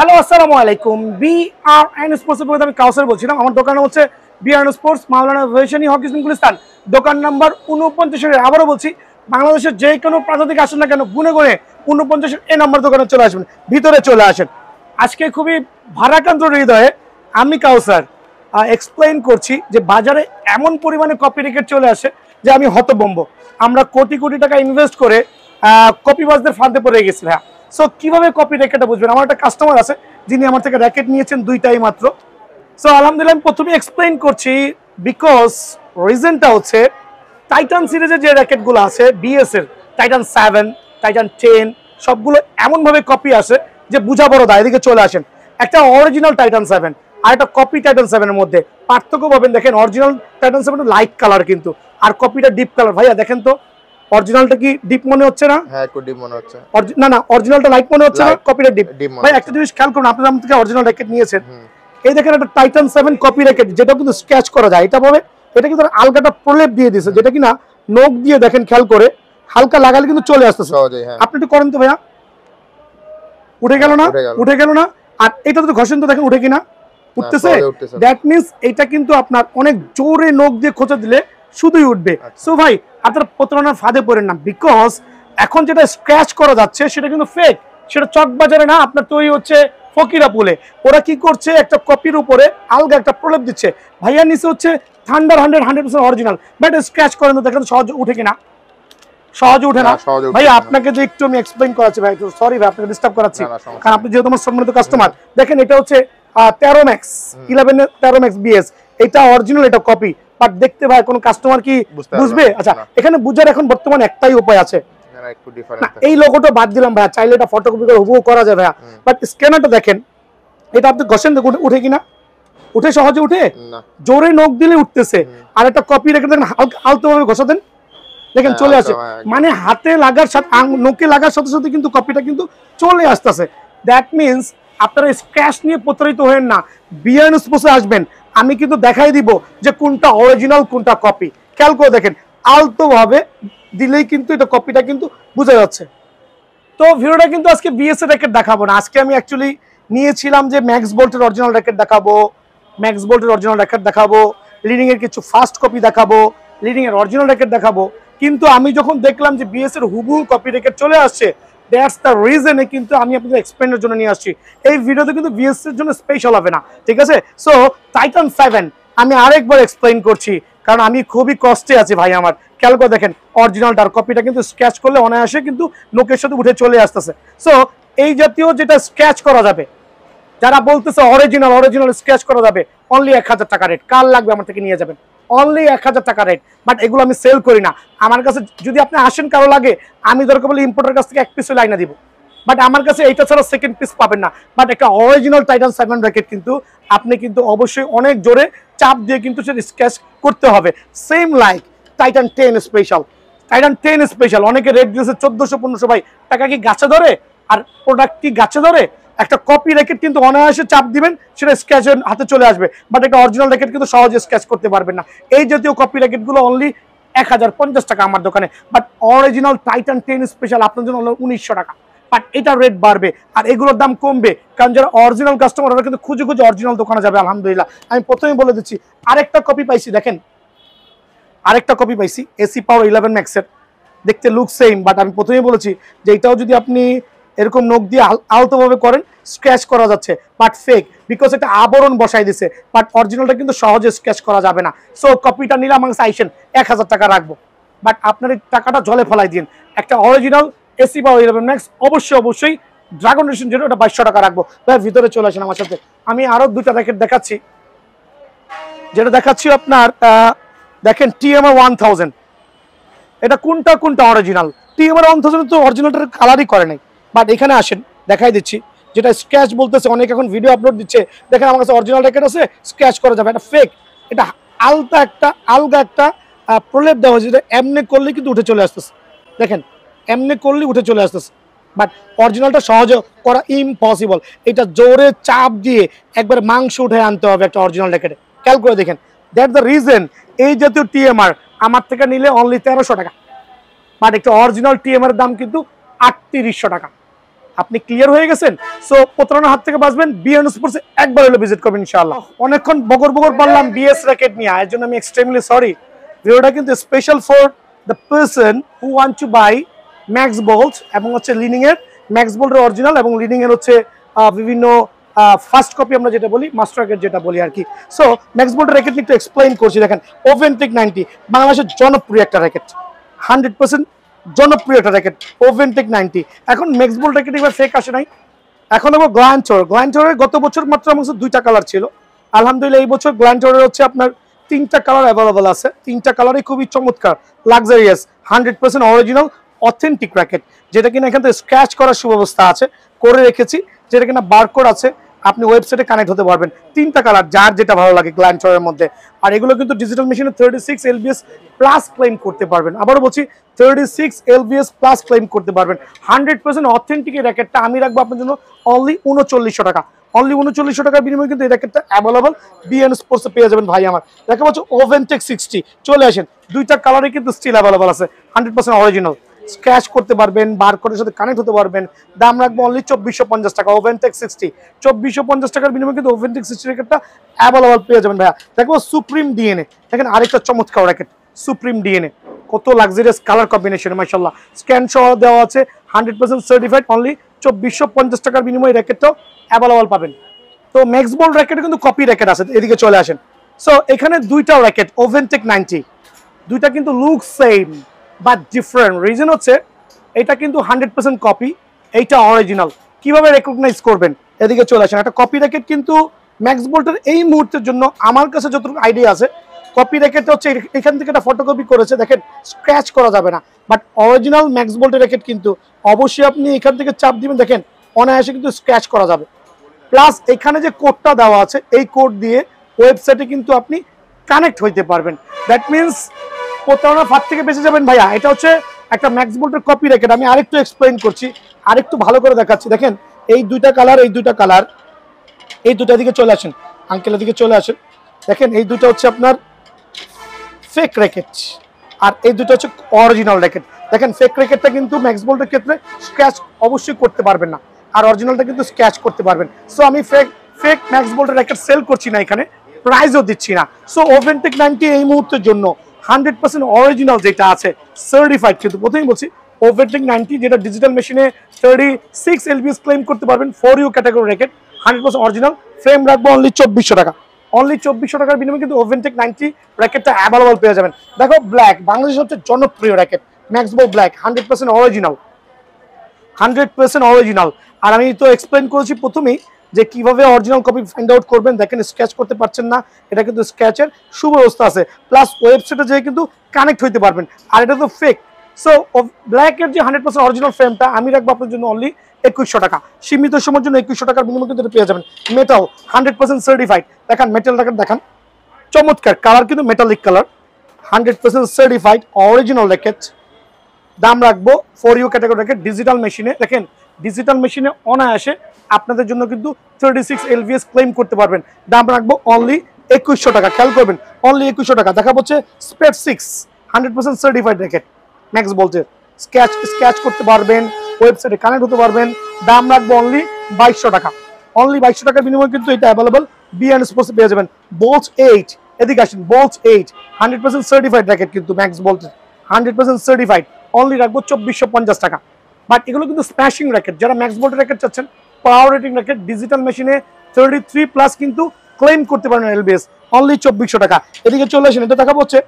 Hello আসসালামু আলাইকুম। BRN স্পোর্টসের পক্ষ থেকে আমি কাউসার বলছিলাম। আমার দোকান হচ্ছে বিআরএন স্পোর্টস, মাওলানা ভাসানী হকি গুলিস্তান, দোকান নাম্বার 49। আবারও বলছি, বাংলাদেশের যে কোনো প্রান্ত থেকে আসেন না কেন, গুনে গুনে 49 এই নাম্বার দোকানে চলে আসবেন, ভিতরে চলে আসেন। আজকে খুবই ভারাক্রান্ত হৃদয়ে আমি কাউসার এক্সপ্লেইন করছি যে বাজারে এমন পরিমাণে কপি রেকেট চলে আসে যে আমি হতভম্ব। আমরা কোটি কোটি টাকা ইনভেস্ট করে কপিবাজদের ফাঁদে পড়ে গেছি ভাইয়া। সো কিভাবে কপি র্যাকেটটা বুঝবেন? আমার একটা কাস্টমার আছে যিনি আমার থেকে র্যাকেট নিয়েছেন 2টাই মাত্র। সো আলহামদুলিল্লাহ আমি প্রথমে এক্সপ্লেইন করছি, বিকজ রিজনটা হচ্ছে টাইটান সিরিজের যে র্যাকেটগুলো আছে বিএস এর, টাইটান 7, টাইটান 10 সবগুলো এমনভাবে কপি আসে যে বুঝা বড় দায়। এদিকে চলে আসেন, একটা অরিজিনাল টাইটান 7 আর একটা কপি টাইটান 7 এর মধ্যে পার্থক্য পাবেন। দেখেন অরিজিনাল টাইটান 7 লাইট কালার কিন্তু, আর কপিটা ডিপ কালার। ভাইয়া দেখেন তো, অরিজিনালটা কি ডিপ মনে হচ্ছে না? হ্যাঁ, একটু ডিপ মনে হচ্ছে। না না, অরিজিনালটা লাইট মনে হচ্ছে না, কপিটা ডিপ। ভাই একটা জিনিস খেয়াল করুন, আপনারা আমার থেকে অরিজিনাল র্যাকেট নিয়েছেন, এই দেখেন একটা টাইটান 7 কপি র্যাকেট, যেটা কিন্তু স্কেচ করা যায়। এটা ভাবে এটা কিন্তু আলগাটা প্রলেপ দিয়ে দিয়েছে, যেটা কিনা নখ দিয়ে দেখেন খেয়াল করে হালকা লাগালে কিন্তু চলে আসতেছে সহজেই। আপনি একটু করেন তো ভাইয়া, উঠে গেল না? উঠে গেল না? আর এটা তো ঘষেন তো, দেখেন উঠে কিনা, উঠতেছে। দ্যাট মিন্স এটা কিন্তু আপনার অনেক জোরে নখ দিয়ে খোঁচা দিলে শুধুই উঠবে। সো ভাই আপনারা প্রতারণার ফাঁদে পড়েন না, বিকজ এখন যেটা স্ক্র্যাচ করা যাচ্ছে সেটা কিন্তু ফেক, সেটা চকবাজারে না, আপনার তৈরি হচ্ছে ফকিরাপুলে। ওরা কি করছে, একটা কপির উপরে আলগা একটা প্রলেপ দিচ্ছে। ভাইয়া নিচে হচ্ছে থান্ডার 100% অরিজিনাল, বাট স্ক্র্যাচ করেন তো দেখেন সহজে উঠে কিনা? সহজে উঠে না। ভাই আপনাকে যে একটু আমি এক্সপ্লেইন করাচ্ছি ভাই, সরি ভাই আপনাকে ডিস্টার্ব করাচ্ছি, কারণ আপনি যেহেতু আমার সম্মানিত কাস্টমার। দেখেন এটা হচ্ছে 13 ম্যাক্স 11 13 ম্যাক্স বিএস, এটা অরিজিনাল, এটা কপি। বাট দেখতে ভাই কোন কাস্টমার কি বুঝবে? আচ্ছা, এখানে বুঝার এখন বর্তমানে একটাই উপায় আছে, এই লোগোটা বাদ দিলাম ভাইয়া, চাইলে এটা ফটোকপি করে হুবহু করা যায় ভাইয়া। বাট স্ক্যানারটা দেখেন, এটা আপনি ঘষেন দেখুন উঠে কিনা? উঠে? সহজে উঠে? জোরে নখ দিলে উঠতেছে। আর একটা কপি রেখে দেখেন আলতোভাবে ঘষা দেন, দেখেন চলে আসে। মানে হাতে লাগার সাথে, নখে লাগার সাথে সাথে কিন্তু কপিটা কিন্তু চলে আসতেছে। দ্যাট মিনস আপনারা স্ক্র্যাচ নিয়ে প্রতারিত হবেন না, বিআরএন স্পোর্টসে আসবেন, আমি কিন্তু দেখাই দিব যে কোনটা অরিজিনাল কোনটা কপি। খেয়াল করে দেখেন, আলতোভাবে দিলেই কিন্তু এটা কপিটা কিন্তু বোঝা যাচ্ছে। তো ভিডিওটা কিন্তু আজকে বিএস এর র্যাকেট দেখাবো না, আজকে আমি অ্যাকচুয়ালি নিয়েছিলাম যে ম্যাক্স বোল্টের অরিজিনাল র্যাকেট দেখাবো, ম্যাক্স বোল্টের অরিজিনাল র্যাকেট দেখাবো, লিডিং এর কিছু ফার্স্ট কপি দেখাবো, লিডিং এর অরিজিনাল র্যাকেট দেখাবো। কিন্তু আমি যখন দেখলাম যে বিএস এর হুবহু কপি র্যাকেট চলে আসছে, দ্যাটস দ্য রিজনে কিন্তু আমি আপনাদের এক্সপ্লেনের জন্য নিয়ে আসছি। এই ভিডিওতে কিন্তু বিএস এর জন্য স্পেশাল হবে না, ঠিক আছে? সো টাইটান 7 আমি আরেকবার এক্সপ্লেইন করছি, কারণ আমি খুবই কষ্টে আছি ভাই আমার। খেয়াল করে দেখেন অরিজিনালটার কপিটা কিন্তু স্ক্র্যাচ করলে অনায়াসে কিন্তু নোকের সাথে উঠে চলে আসতেছে। সো এই জাতীয় যেটা স্ক্র্যাচ করা যাবে, যারা বলতেছে অরিজিনাল অরিজিনাল স্ক্র্যাচ করা যাবে, অনলি 1000 টাকা রেট। কার লাগবে আমার থেকে নিয়ে যাবেন, অনলি 1000 টাকা রেট। বাট এগুলো আমি সেল করি না। আমার কাছে যদি আপনি আসেন, কারো লাগে, আমি দরকার বলে ইম্পোর্টার কাছ থেকে এক পিস লাইনা দিব, বাট আমার কাছে এইটা ছাড়া সেকেন্ড পিস পাবেন না। বাট একটা অরিজিনাল টাইটান 7 র্যাকেট কিন্তু আপনি কিন্তু অবশ্যই অনেক জোরে চাপ দিয়ে কিন্তু সেটা স্ক্র্যাচ করতে হবে। Same like Titan 10 special, Titan 10 special অনেকে রেট দিয়েছে 1400-1500। ভাই টাকা কি গাছে ধরে? আর প্রোডাক্ট কি গাছে ধরে? একটা কপি র্যাকেট কিন্তু অনায়াসে চাপ দিবেন, সেটা স্ক্র্যাচের হাতে চলে আসবে। বাট একটা অরিজিনাল র্যাকেট কিন্তু সহজে স্ক্র্যাচ করতে পারবেন না। এই জাতীয় কপি র্যাকেটগুলো অনলি 1050 টাকা আমার দোকানে। বাট অরিজিনাল টাইটান 10 স্পেশাল আপনার জন্য 1900 টাকা। বাট এটা রেট বাড়বে আর এগুলোর দাম কমবে, কারণ যারা অরিজিনাল কাস্টমার ওরা কিন্তু খুঁজে খুঁজে অরিজিনাল দোকানে যাবে। আলহামদুলিল্লাহ আমি প্রথমেই বলে দিচ্ছি, আরেকটা কপি পাইছি, দেখেন আরেকটা কপি পাইছি এসি পাওয়ার 11 ম্যাক্সের, দেখতে লুক সেম। বাট আমি প্রথমেই বলেছি যে এটাও যদি আপনি এরকম নখ দিয়ে আলতোভাবে করেন, স্ক্র্যাচ করা যাচ্ছে, বাট ফেক, বিকজ এটা আবরণ বসাই দিছে। বাট অরিজিনালটা কিন্তু সহজে স্ক্র্যাচ করা যাবে না। সো কপিটা নিলে আমার কাছে আইসেন, 1000 টাকা রাখবো, বাট আপনার এই টাকাটা জলে ফেলাই দিন। একটা অরিজিনাল এসি পাওয়ার 11 ম্যাক্স অবশ্যই অবশ্যই ড্রাগন রেশন যেটা, ওটা 2200 টাকা রাখবো। ভাই ভিতরে চলে আসেন আমার সাথে, আমি আরো দুটা র্যাকেট দেখাচ্ছি। যেটা দেখাচ্ছি আপনার দেখেন টিএমআর 1000, এটা কোনটা কোনটা অরিজিনাল? টিএমআর 1000 তো অরিজিনালটার কালারই করে নাই। বাট এখানে আসেন দেখাই দিচ্ছি, যেটা স্ক্র্যাচ বলতেছে, অনেক এখন ভিডিও আপলোড দিচ্ছে, দেখেন আমার কাছে অরিজিনাল র্যাকেট আছে, স্ক্র্যাচ করা যাবে, এটা ফেক। এটা আলগা একটা প্রলেপ দেওয়া হয়েছে, যেটা এমনি করলে কিন্তু উঠে চলে আসতেছে, দেখেন এমনি করলে উঠে চলে আসতেছে। বাট অরিজিনালটা সহজে করা ইম্পসিবল, এটা জোরে চাপ দিয়ে একবার মাংস উঠে আনতে হবে একটা অরিজিনাল র্যাকেটে। খেয়াল করে দেখেন, দ্যাট দ্য রিজন এই জাতীয় টিএমআর আমার থেকে নিলে অনলি 1300 টাকা। বাট একটা অরিজিনাল টিএমআর দাম কিন্তু 3800 টাকা। আপনি ক্লিয়ার হয়ে গেছেন। সো প্রতারণার হাত থেকে বাঁচবেন, বিএন স্পোর্টস একবার হলে ভিজিট করবেন ইনশাআল্লাহ। অনেকক্ষণ বগর বগর পারলাম বিএস র্যাকেট নিয়ে, এর জন্য আমি এক্সট্রিমলি সরি। ভিডিওটা কিন্তু special for the person who want to buy Max Bolt এবং হচ্ছে লিনিং এর, ম্যাক্স বোল্টের অরিজিনাল এবং লিনিং এর হচ্ছে বিভিন্ন ফার্স্ট কপি আমরা যেটা বলি, মাস্টার র্যাকেট যেটা বলি আর কি। সো ম্যাক্স বোল্টের র্যাকেট একটু এক্সপ্লেইন করছি। দেখেন ওভেনটেক 90 বাংলাদেশের জনপ্রিয় একটা র্যাকেট, 100% জনপ্রিয় একটা র্যাকেট ওভেনটেক 90। এখন ম্যাক্স বোল্ট র্যাকেট এবার ফেক আসে নাই, এখন আবার গ্ল্যান্টোরের গত বছর মাত্র আমার কাছে 2টা কালার ছিল। আলহামদুলিল্লাহ এই বছর গ্ল্যান্টোরের হচ্ছে আপনার 3টা কালার অ্যাভেলেবল আছে। 3টা কালারই খুবই চমৎকার, লাক্সারিয়াস, 100% অরিজিনাল অথেন্টিক র্যাকেট, যেটা কিনা এখান থেকে স্ক্র্যাচ করার সুব্যবস্থা আছে, করে রেখেছি, যেটা কিনা বারকোড আছে, আপনি ওয়েবসাইটে কানেক্ট হতে পারবেন। 3টা কালার, যার যেটা ভালো লাগে গ্ল্যান্টোরের মধ্যে। আর এগুলো কিন্তু ডিজিটাল মেশিনে 36 LBS প্লাস ক্লেম করতে পারবেন। আবারও বলছি 36 LBS প্লাস ক্লেম করতে পারবেন। 100% অথেন্টিক এই র্যাকেটটা আমি রাখবো আপনার জন্য অনলি 3900 টাকা। অনলি 3900 টাকার বিনিময়ে কিন্তু এই র্যাকেটটা অ্যাভেলেবল বিএন স্পোর্টসে পেয়ে যাবেন ভাই আমার। দেখা পাচ্ছ ওভেনটেক 60, চলে আসেন, 2টা কালারে কিন্তু স্টিল অ্যাভেলেবল আছে, 100% অরিজিনাল, স্ক্র্যাচ করতে পারবেন, বারকোডের সাথে কানেক্ট হতে পারবেন। দাম রাখবো অনলি 2450 টাকা। ওভেনটেক 60, 2450 টাকার বিনিময়ে কিন্তু ওভেনটেক 60 র্যাকেটটা অ্যাভেলেবল পেয়ে যাবেন ভাইয়া। দেখো সুপ্রিম ডিএনএ, দেখেন আরেকটা চমৎকার র্যাকেট সুপ্রিম ডিএনএ, কত লাক্সারিয়াস কালার কম্বিনেশন, মাশাআল্লাহ, স্ক্যান সহ দেওয়া আছে, 100% সার্টিফাইড। অনলি 2450 টাকার বিনিময়ে র্যাকেটটাও অ্যাভেলেবল পাবেন। তো ম্যাক্স বোল্ট র্যাকেটে কিন্তু কপি র্যাকেট আছে, এদিকে চলে আসেন। সো এখানে 2টা র্যাকেট ওভেনটেক 90, 2টা কিন্তু look same but different. Reason হচ্ছে এটা কিন্তু 100% কপি, এইটা অরিজিনাল। কিভাবে রেকগনাইজ করবেন, এদিকে চলে আসেন। একটা কপি র্যাকেট কিন্তু ম্যাক্স বোল্টের এই মুহূর্তের জন্য আমার কাছে যতটুকু আইডিয়া আছে, কপি র্যাকেট হচ্ছে এখান থেকে একটা ফটোকপি করেছে, দেখেন স্ক্র্যাচ করা যাবে না। বাট অরিজিনাল ম্যাক্স বোল্টের র্যাকেট কিন্তু অবশ্যই আপনি এখান থেকে চাপ দিবেন, দেখেন অনায়াসে কিন্তু স্ক্র্যাচ করা যাবে। প্লাস এখানে যে কোডটা দেওয়া আছে, এই কোড দিয়ে ওয়েবসাইটে কিন্তু আপনি কানেক্ট হইতে পারবেন। দ্যাট মিনস প্রতারণার ফাঁদ থেকে বেঁচে যাবেন ভাইয়া। এটা হচ্ছে একটা ম্যাক্স বোল্টের কপি র্যাকেট। আমি আরেকটু এক্সপ্লেইন করছি, আরেকটু ভালো করে দেখাচ্ছি। দেখেন এই 2টা কালার, এই 2টা কালার, এই 2টার দিকে চলে আসেন, আঙ্কেলের দিকে চলে আসেন। দেখেন এই 2টা হচ্ছে আপনার ফেক র্যাকেট, আর এই 2টা হচ্ছে অরিজিনাল র্যাকেট। দেখেন ফেক র্যাকেটটা কিন্তু ম্যাক্স বোল্টের ক্ষেত্রে স্ক্র্যাচ অবশ্যই করতে পারবেন না, আর অরিজিনালটা কিন্তু স্ক্র্যাচ করতে পারবেন। সো আমি ফেক ম্যাক্স বোল্টের র্যাকেট সেল করছি না, এখানে প্রাইজও দিচ্ছি না। সো ওভেনটেক 90 এই মুহূর্তের জন্য 100% অরিজিনাল যেটা আছে, সার্টিফাইড। কিন্তু প্রথমেই বলছি ওভেনটেক 90 যেটা ডিজিটাল মেশিনে 36 LBS ক্লেম করতে পারবেন, for you category racket, 100% original. Frame রাখবো অনলি 2400 টাকা। অনলি 2400 টাকার বিনিময়ে কিন্তু ওভেনটেক 90 র্যাকেটটা অ্যাভেলেবল পেয়ে যাবেন। দেখো ব্ল্যাক, বাংলাদেশের সবচেয়ে জনপ্রিয় racket Max Bolt black, 100% original, 100% original. আর আমি তো এক্সপ্লেন করেছি প্রথমেই যে কিভাবে অরিজিনাল কপি ফাইন্ড আউট করবেন। দেখেন স্ক্র্যাচ করতে পারছেন না, এটা কিন্তু স্ক্র্যাচের সুব্যবস্থা আছে, প্লাস ওয়েবসাইটে যেয়ে কিন্তু কানেক্ট হইতে পারবেন। আর এটা তো ফেক। সো ব্ল্যাকের যে 100% অরিজিনাল ফ্রেমটা আমি রাখবো আপনার জন্য অনলি 2100 টাকা। সীমিত সময়ের জন্য 2100 টাকার বিনিময়ে কিন্তু পেয়ে যাবেন। Metal 100% certified. দেখেন মেটাল র্যাকেট, দেখান চমৎকার কালার, কিন্তু metallic colour, 100% certified original racket. দাম রাখবো for you category racket, digital মেশিনে। দেখেন ডিজিটাল মেশিনে অনায়াসে আপনাদের জন্য কিন্তু 36 LBS ক্লেম করতে পারবেন। দাম রাখবো অনলি 2100 টাকা। খেয়াল করবেন অনলি 2100 টাকা। দেখা হচ্ছে স্পেড 6, 100% সার্টিফাইড র্যাকেট ম্যাক্স বোল্টের, স্ক্র্যাচ করতে পারবেন, ওয়েবসাইটে কানেক্ট হতে পারবেন। দাম রাখবো অনলি 2200 টাকা। অনলি 2200 টাকার বিনিময়ে কিন্তু এটা অ্যাভেলেবল বিএন স্পোর্টসে পেয়ে যাবেন। বোল্ট 8, এদিকে আসেন, বোল্ট 8 100% সার্টিফাইড র্যাকেট কিন্তু ম্যাক্স বোল্টের, 100% সার্টিফাইড। অনলি রাখবো 2450 টাকা। বাট এগুলো কিন্তু স্ম্যাশিং র্যাকেট। যারা ম্যাক্স বোল্টের র্যাকেট চাচ্ছেন, পাওয়ার রেটিং র্যাকেট, ডিজিটাল মেশিনে 33+ কিন্তু ক্লেম করতে পারেন এলবিএস, অনলি 2400 টাকা। এদিকে চলে আসেন, এটা দেখা হচ্ছে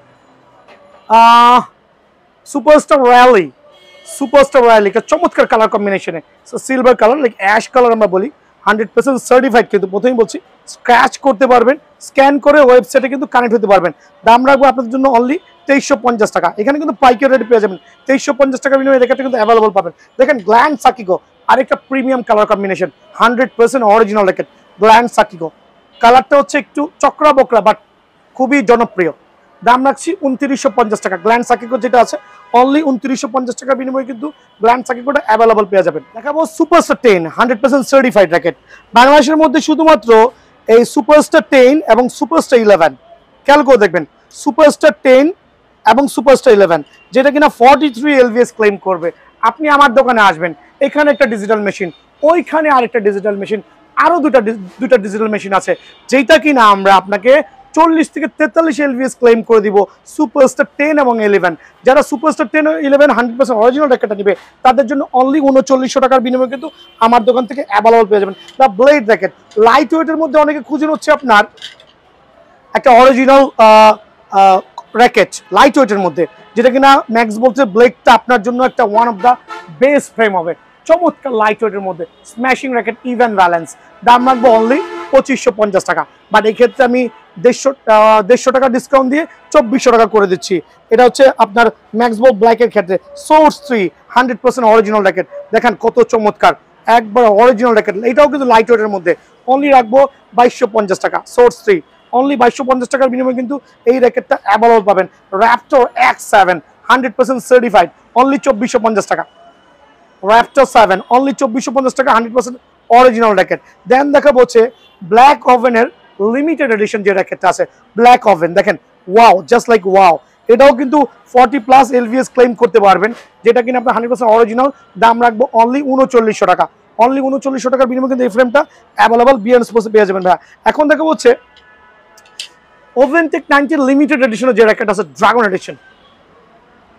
সুপারস্টার রয়্যালি, একটা চমৎকার কালার কম্বিনেশনে, silver colour, like ash colour আমরা বলি, 100% সার্টিফাইড। কিন্তু প্রথমেই বলছি স্ক্র্যাচ করতে পারবেন, স্ক্যান করে ওয়েবসাইটে কিন্তু কানেক্ট হতে পারবেন। দাম রাখবো আপনাদের জন্য অনলি 2350 টাকা। এখানে কিন্তু পাইকারি রেট পেয়ে যাবেন। 2350 টাকা বিনিময়ে রেখাটা কিন্তু অ্যাভেলেবল পাবেন। দেখেন গ্ল্যান্ড সাকিগো, আরেকটা premium colour combination, 100% original racket, গ্ল্যান্ড সাকিগো। কালারটা হচ্ছে একটু চক্রা বকরা, বাট খুবই জনপ্রিয়। দাম রাখছি 2950 টাকা। গ্ল্যান্ড সাকিগো যেটা আছে অনলি 2950 টাকার বিনিময়ে কিন্তু গ্ল্যান্ড সাকিগোটা অ্যাভেলেবল পেয়ে যাবেন। দেখাবো সুপারস্টার 10, 100% সার্টিফাইড র্যাকেট। বাংলাদেশের মধ্যে শুধুমাত্র এই সুপারস্টার 10 এবং সুপারস্টার 11, খেয়াল করে দেখবেন, সুপারস্টার 10 এবং সুপারস্টার 11 যেটা কিনা 43 LBS ক্লেম করবে। আপনি আমার দোকানে আসবেন, এখানে একটা ডিজিটাল মেশিন, ওইখানে আরেকটা ডিজিটাল মেশিন, আরো দুটা ডিজিটাল মেশিন আছে, যেটা কিনা আমরা আপনাকে 40 থেকে 43 এলভিএস ক্লেম করে দিব সুপারস্টার 10 এবং 11। যারা সুপারস্টার 10 ও 11 100% অরিজিনাল র্যাকেটটা নিবে তাদের জন্য অনলি 3900 টাকার বিনিময়ে কিন্তু আমার দোকান থেকে অ্যাভেলেবল পেয়ে যাবেন দ্য ব্লেড র্যাকেট। লাইট ওয়েটের মধ্যে অনেকে খুঁজে হচ্ছে আপনার একটা অরিজিনাল র্যাকেট লাইট ওয়েটের মধ্যে, যেটা কিনা ম্যাক্স বলছে ব্লেডটা আপনার জন্য একটা one of the best frame হবে, চমৎকার লাইট ওয়েটের মধ্যে স্ম্যাশিং র্যাকেট ইভেন ব্যালেন্স। দাম রাখবো অনলি 2550 টাকা, বাট এই ক্ষেত্রে আমি 150 টাকা ডিসকাউন্ট দিয়ে 2400 টাকা করে দিচ্ছি। এটা হচ্ছে আপনার ম্যাক্সবল ব্ল্যাকের ক্ষেত্রে সোর্স 3 100% অরিজিনাল র্যাকেট, দেখেন কত চমৎকার একবার অরিজিনাল র্যাকেট। এটাও কিন্তু লাইট ওয়েটের মধ্যে, অনলি রাখবো 2250 টাকা সোর্স 3, অনলি 2250 টাকার বিনিময়ে কিন্তু এই র্যাকেটটা অ্যাভেলেবল পাবেন। র্যাপটর X7 100% সার্টিফাইড, অনলি 2450 টাকা। র্যাপটর 7 অনলি 2450 টাকা 100% অরিজিনাল র্যাকেট। দেন দেখাবো হচ্ছে ব্ল্যাক ওভেনের লিমিটেড এডিশন যে র্যাকেটটা আছে, ব্ল্যাক ওভেন দেখেন ওয়াও, জাস্ট লাইক ওয়াও। এটাও কিন্তু 40+ এলভিএস ক্লেম করতে পারবেন, যেটা কিনা আপনার 100% অরিজিনাল। দাম রাখবো অনলি 3900 টাকা, অনলি 3900 টাকার বিনিময়ে কিন্তু এই ফ্রেমটা অ্যাভেলেবল বিএন স্পোর্টসে পেয়ে যাবেন ভাই। এখন দেখাবো হচ্ছে ওভেনটেক 90 লিমিটেড এডিশনের যে র্যাকেট আছে ড্রাগন এডিশন,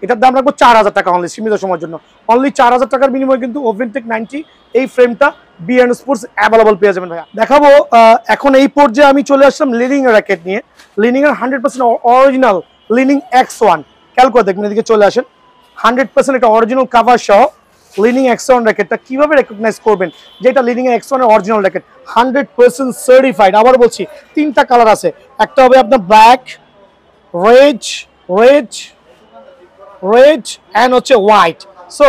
এটার দাম রাখবো 4000 টাকা অনলি সীমিত সময়ের জন্য, অনলি 4000 টাকার বিনিময়ে কিন্তু ওভেনটেক 90 এই ফ্রেমটা বিএন স্পোর্টস অ্যাভেলেবল পেয়ে যাবেন ভাইয়া। দেখাবো এখন এই পর্যায়ে আমি চলে আসলাম লিনিং এর র্যাকেট নিয়ে। লিনিং এর 100% অরিজিনাল লিনিং X1, খেয়াল করে দেখবেন এদিকে চলে আসেন। 100% এটা অরিজিনাল কাভার সহ লিনিং X1 র্যাকেটটা কিভাবে রেকগনাইজ করবেন যেটা লিনিং X1 এর অরিজিনাল র্যাকেট 100% সার্টিফাইড। আবার বলছি তিনটা কালার আছে, একটা হবে আপনার ব্ল্যাক, রেড এন্ড হচ্ছে হোয়াইট। সো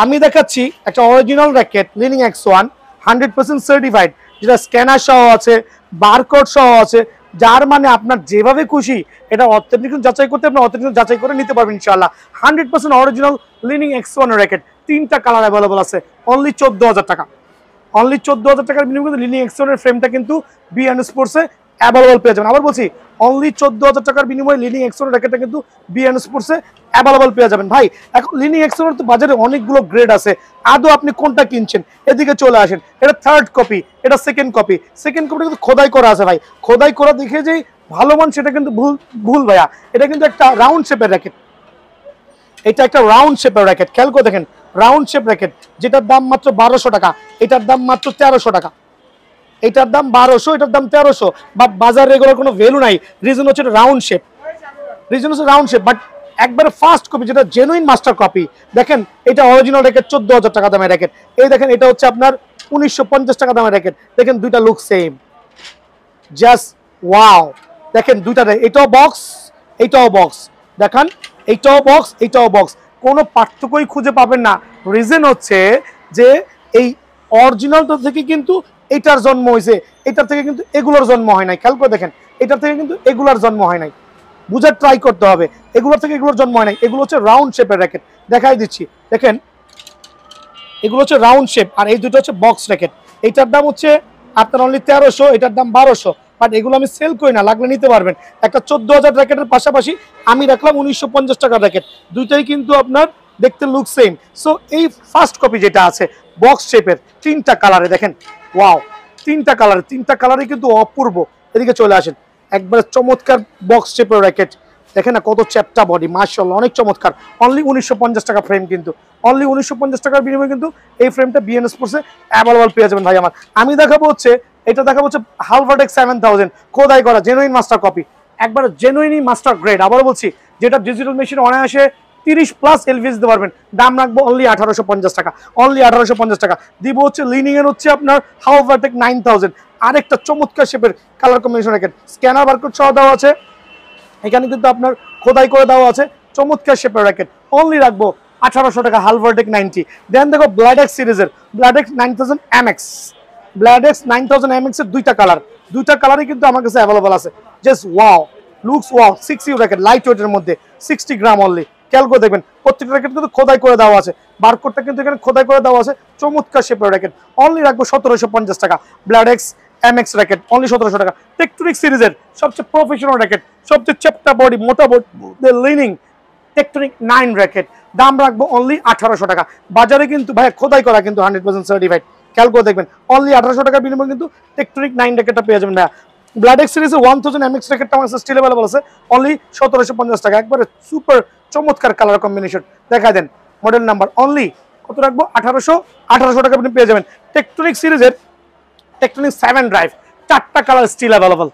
আমি দেখাচ্ছি একটা original racket lining X1 100% certified, যেটা স্ক্যানার সহ আছে, বারকোড সহ আছে, যার মানে আপনার যেভাবে খুশি এটা অথেন্টিক যাচাই করতে আপনি অথেন্টিক যাচাই করে নিতে পারবেন ইনশাআল্লাহ। 100% অরিজিনাল লিনিং X1 র্যাকেট, তিনটা কালার অ্যাভেলেবল আছে, অনলি 14000 টাকা, অনলি 14000 টাকার বিনিময়ে কিন্তু লিনিং X1 এর ফ্রেমটা কিন্তু বিএন স্পোর্টসে অ্যাভেলেবল পেয়ে যাবেন। আবার বলছি অনলি 14000 টাকার বিনিময়ে লিনিং X1 এর র্যাকেটটা কিন্তু বিএন স্পোর্টসে অ্যাভেলেবল পেয়ে যাবেন ভাই। এখন লিনিং X1 এর তো বাজারে অনেকগুলো গ্রেড আছে, আদৌ আপনি কোনটা কিনছেন এদিকে চলে আসেন। এটা থার্ড কপি, এটা সেকেন্ড কপি, সেকেন্ড কপিটা কিন্তু খোদাই করা আছে ভাই, খোদাই করা দেখে যেই ভালো মান সেটা কিন্তু ভুল ভাইয়া। এটা কিন্তু একটা রাউন্ড শেপের র্যাকেট, এটা একটা রাউন্ড শেপের র্যাকেট, খেয়াল করে দেখেন রাউন্ড শেপ র্যাকেট, যেটার দাম মাত্র 1200 টাকা, এটার দাম মাত্র 1300 টাকা, এটার দাম 1200, এটার দাম 1300, বাট বাজার রেগুলার কোনো ভ্যালু নাই। রিজন হচ্ছে এটা রাউন্ড শেপ, রিজন হচ্ছে রাউন্ড শেপ, বাট একবারে ফার্স্ট কপি যেটা জেনুইন মাস্টার কপি। দেখেন এটা অরিজিনাল র্যাকেট 14000 টাকা দামের র্যাকেট, এই দেখেন এটা হচ্ছে আপনার 1950 টাকা দামের র্যাকেট। দেখেন দুইটা লুক সেম, জাস্ট ওয়াও। দেখেন দুইটা, এটাও বক্স এইটাও বক্স, দেখেন এইটাও বক্স এইটাও বক্স, কোনো পার্থক্যই খুঁজে পাবেন না। রিজন হচ্ছে যে এই অরিজিনালটা থেকে কিন্তু এটার জন্ম হয়েছে, এটার থেকে কিন্তু এগুলোর জন্ম হয় নাই। খেয়াল করে দেখেন এটার থেকে কিন্তু এগুলোর জন্ম হয় নাই, বুঝার ট্রাই করতে হবে, এগুলোর থেকে এগুলোর জন্ম হয় নাই। এগুলো হচ্ছে রাউন্ড শেপের র্যাকেট, দেখাই দিচ্ছি দেখেন এগুলো হচ্ছে রাউন্ড শেপ, আর এই দুটো হচ্ছে বক্স র্যাকেট। এটার দাম হচ্ছে আপনার অনলি 1300, এটার দাম 1200, বাট এগুলো আমি সেল করি না, লাগলে নিতে পারবেন। একটা 14000 র্যাকেটের পাশাপাশি আমি রাখলাম 1950 টাকার র্যাকেট, দুইটাই কিন্তু আপনার দেখতে লুক সেম। সো এই ফার্স্ট কপি যেটা আছে বক্স শেপের তিনটা কালারে, দেখেন ওয়াও, তিনটা কালারে কিন্তু অপূর্ব। এদিকে চলে আসেন, একবারে চমৎকার বক্স শেপের র্যাকেট, দেখেন না কত চ্যাপটা বডি, মাশাআল্লাহ অনেক চমৎকার। অনলি 1950 টাকা ফ্রেম, কিন্তু অনলি 1950 টাকার বিনিময়ে কিন্তু এই ফ্রেমটা বিএন স্পোর্টসে অ্যাভেলেবল পেয়ে যাবেন ভাই আমার। আমি দেখাবো হচ্ছে এটা দেখাবো হচ্ছে হালভার্টেক 7000 খোদাই করা জেনুইন মাস্টার কপি, একবার জেনুইনই মাস্টার গ্রেড। আবার বলছি যেটা ডিজিটাল মেশিন অনায়াসে 30+ এলভিএস দিতে পারবেন। দাম রাখবো অনলি 1850 টাকা, অনলি 1850 টাকা দিব হচ্ছে লিনিং এর হচ্ছে আপনার হালভার্টেক 9000, আরেকটা চমৎকার শেপের colour combination racket, scanner barcode সহ দেওয়া আছে, এখানে কিন্তু আপনার খোদাই করে দেওয়া আছে, চমৎকার শেপের র্যাকেট, অনলি রাখবো 1800 টাকা হালভার্টেক 90। দেন দেখো ব্ল্যাডেক্স সিরিজের ব্ল্যাডেক্স 9000 MX, ব্ল্যাডেক্স 9000 MX এর দুইটা কালারই কিন্তু আমার কাছে অ্যাভেলেবল আছে। Just wow, looks wow, 6U racket, light ওয়েটের মধ্যে 60 গ্রাম অনলি। খেয়াল করে দেখবেন প্রত্যেকটা র্যাকেট কিন্তু খোদাই করে দেওয়া আছে, বারকোডটা কিন্তু এখানে খোদাই করে দেওয়া আছে, চমৎকার শেপের র্যাকেট, অনলি রাখবো 1750 টাকা। ব্ল্যাডেক্স MX র্যাকেট অনলি 1700 টাকা। টেকটনিক সিরিজের সবচেয়ে প্রফেশনাল র্যাকেট, সবচেয়ে চ্যাপ্টা বডি, মোটা বডি লিনিং টেকটনিক 9 র্যাকেট, দাম রাখবো অনলি 1800 টাকা। বাজারে কিন্তু ভাই খোদাই করা কিন্তু 100% সার্টিফাইড, খেয়াল করে দেখবেন অনলি 1800 টাকার বিনিময়ে কিন্তু টেকটনিক 9 র্যাকেটটা পেয়ে যাবেন ভাইয়া। ব্লাড এক্স সিরিজে 1000 mx র্যাকেটটা আমার কাছে স্টিল अवेलेबल আছে অনলি 1750 টাকা, একবারে সুপার চমৎকার কালার কম্বিনেশন। দেখা দেন মডেল নাম্বার অনলি কত রাখবো 1800 টাকা আপনি পেয়ে যাবেন। টেকটনিক সিরিজের টেকটনিক 7 ড্রাইভ 4টা colour still available.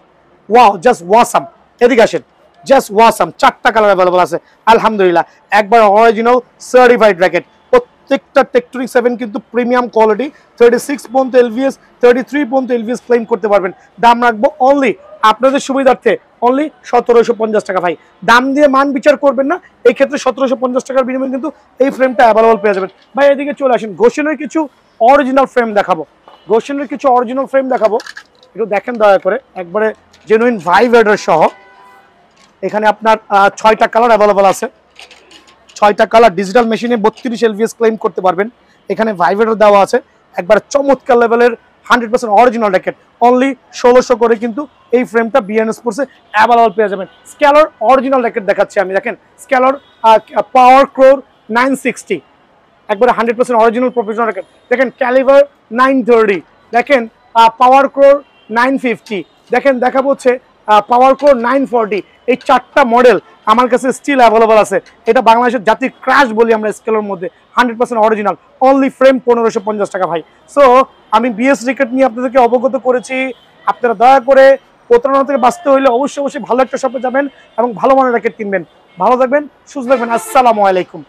Wow, just awesome. এদিকে আসেন, জাস্ট ওয়াসাম, 4টা কালার अवेलेबल আছে আলহামদুলিল্লাহ। একবার অরিজিনাল সার্টিফাইড র্যাকেট, প্রত্যেকটা টেকটনিক 7 কিন্তু প্রিমিয়াম কোয়ালিটি। 36 পর্যন্ত এলভিএস, 33 পর্যন্ত এলভিএস ক্লেম করতে পারবেন। দাম রাখবো অনলি আপনাদের সুবিধার্থে অনলি 1750 টাকা। ভাই দাম দিয়ে মান বিচার করবেন না, এই ক্ষেত্রে 1750 টাকার বিনিময়ে কিন্তু এই ফ্রেমটা অ্যাভেলেবল পেয়ে যাবেন। ভাই এদিকে চলে আসেন, গোশনের কিছু অরিজিনাল ফ্রেম দেখাবো, গোশনের কিছু অরিজিনাল ফ্রেম দেখাবো, একটু দেখেন দয়া করে, একবারে জেনুইন ভাইব্রেটর সহ। এখানে আপনার 6টা কালার অ্যাভেলেবল আছে, 6টা কালার ডিজিটাল মেশিনে 32 এলভিএস ক্লেম করতে পারবেন। এখানে ভাইব্রেটর দেওয়া আছে, একবার চমৎকার লেভেলের 100% অরিজিনাল র্যাকেট অনলি 1600 করে কিন্তু এই ফ্রেমটা বিএন স্পোর্টসে অ্যাভেলেবল পেয়ে যাবেন। স্ক্যালর অরিজিনাল র্যাকেট দেখাচ্ছি আমি, দেখেন স্ক্যালর পাওয়ার ক্রোর 960, একবারে 100% অরিজিনাল প্রফেশনাল র্যাকেট। দেখেন ক্যালিভার 930, দেখেন পাওয়ার ক্রোর 950, দেখেন দেখাবো হচ্ছে পাওয়ার ক্রোর 940। এই 4টা মডেল আমার কাছে স্টিল অ্যাভেলেবল আছে। এটা বাংলাদেশের জাতির ক্রাশ বলি আমরা স্কেলের মধ্যে, 100% অরিজিনাল, অনলি ফ্রেম 1550 টাকা ভাই। সো আমি বিএস র্যাকেট নিয়ে আপনাদেরকে অবগত করেছি। আপনারা দয়া করে প্রতারণা থেকে বাঁচতে হলে অবশ্যই ভালো একটা শপে যাবেন এবং ভালো মানের র্যাকেট কিনবেন। ভালো থাকবেন, সুস্থ থাকবেন, আসসালামু আলাইকুম।